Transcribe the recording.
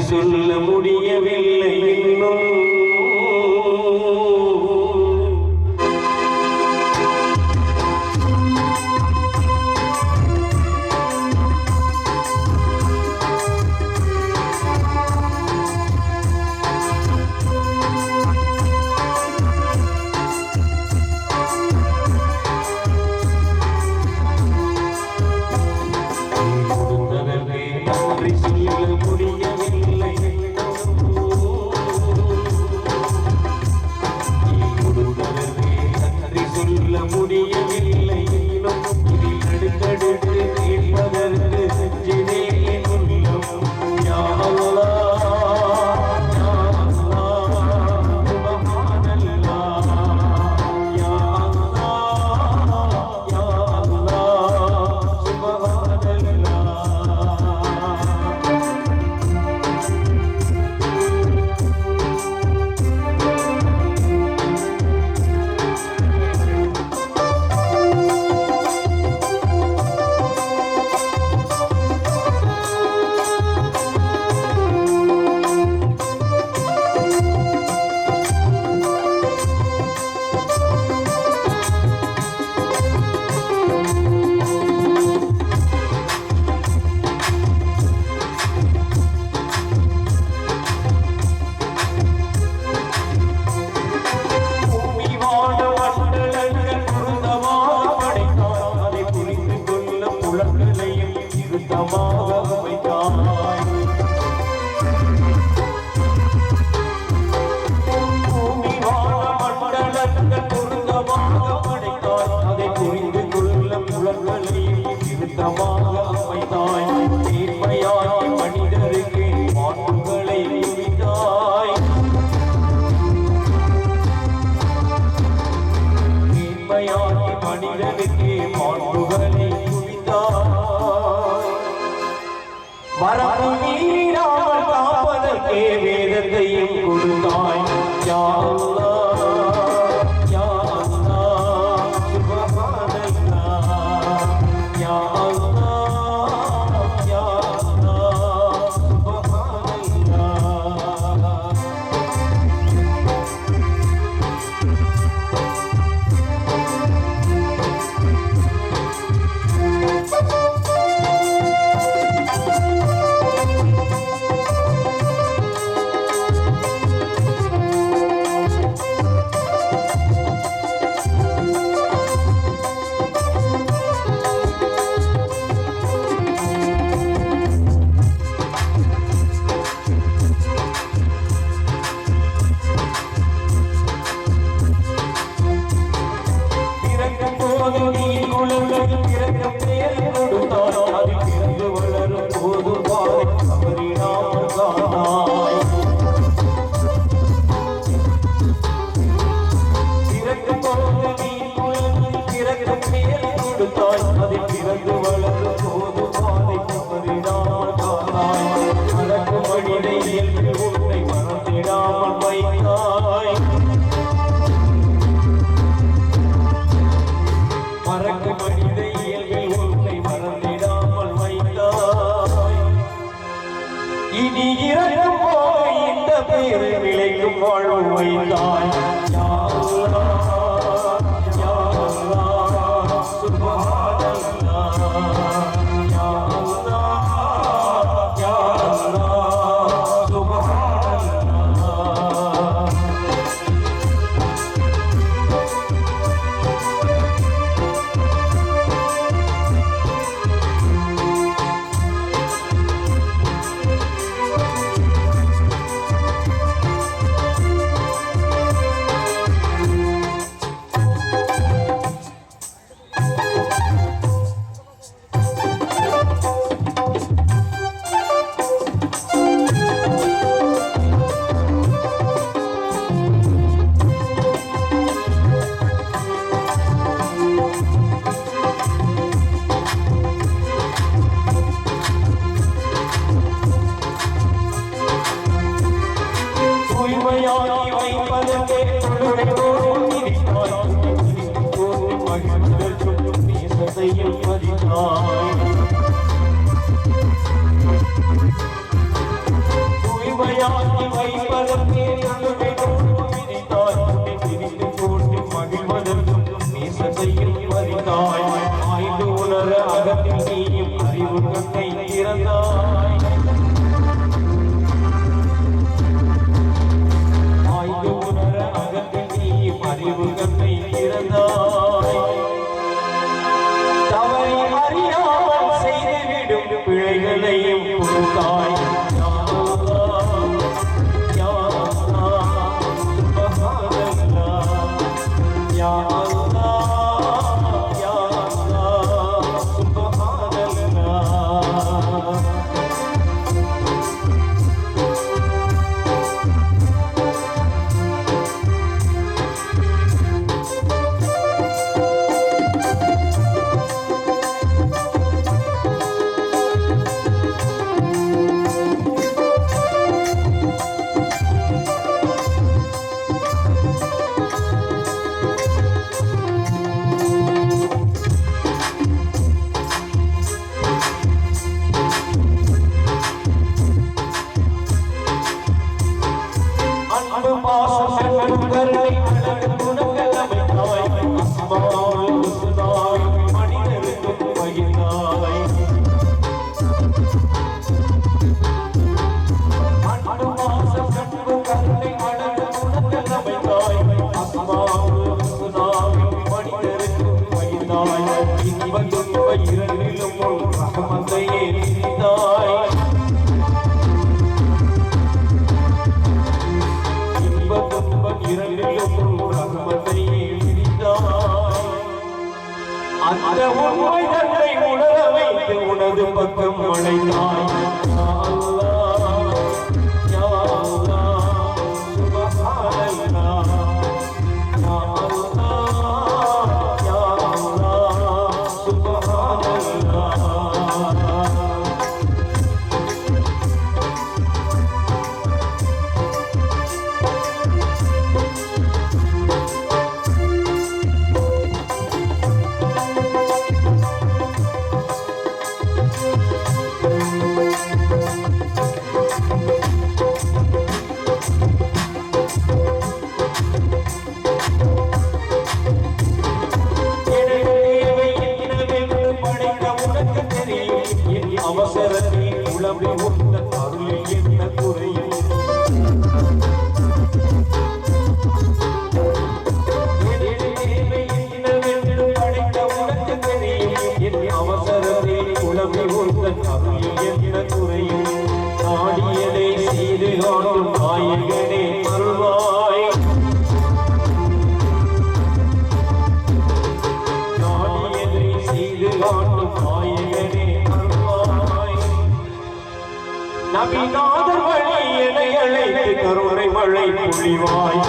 சொல்ல முடியவில்லை இன்னும் வரப்பு மீறாமல் காப்பதற்கே வேதத்தையும் கொடுத்தாய் யா அல்லாஹ் யா அல்லாஹ் சுப்ஹானல்லாஹ் யா அல்லாஹ் யா அல்லாஹ் சுப்ஹானல்லாஹ் இனி இறக்கும் போய் இந்த பேரு விளைக்கும் வாழ்வு வைத்தாய் யா அல்லாஹ் யா அல்லாஹ் சுப்ஹானல்லாஹ் யா அல்லாஹ் யா அல்லாஹ் சுப்ஹானல்லாஹ் அகத்தில் நீயும் அறிவு கண்ணை திறந்தாய். ஆய்ந்து உணர அகத்தில் நீயும் அறிவு கண்ணை திறந்தாய். தவறி அறியாமல் செய்துவிடும் பிழைகளையும் பொறுத்தாய். அந்த உண்மை தன்னை உணர வைத்து உனது பக்கம் அழைத்தாய். அவசரத்தில் உளவி உள்ள அருளில் என்ன குறையும்? என்னவென்று படைத்த உனக்கு தெரியும். என் அவசரத்தில் உளவி உள்ள அருளில் என்ன குறையும்? நாடியதை செய்து காணும் நாயகனே அருள்வாய். நாடியதை செய்து காணும் நாயகனே நபிநாதர் வழி என அழைத்து கருணை மழை பொழிவாய்.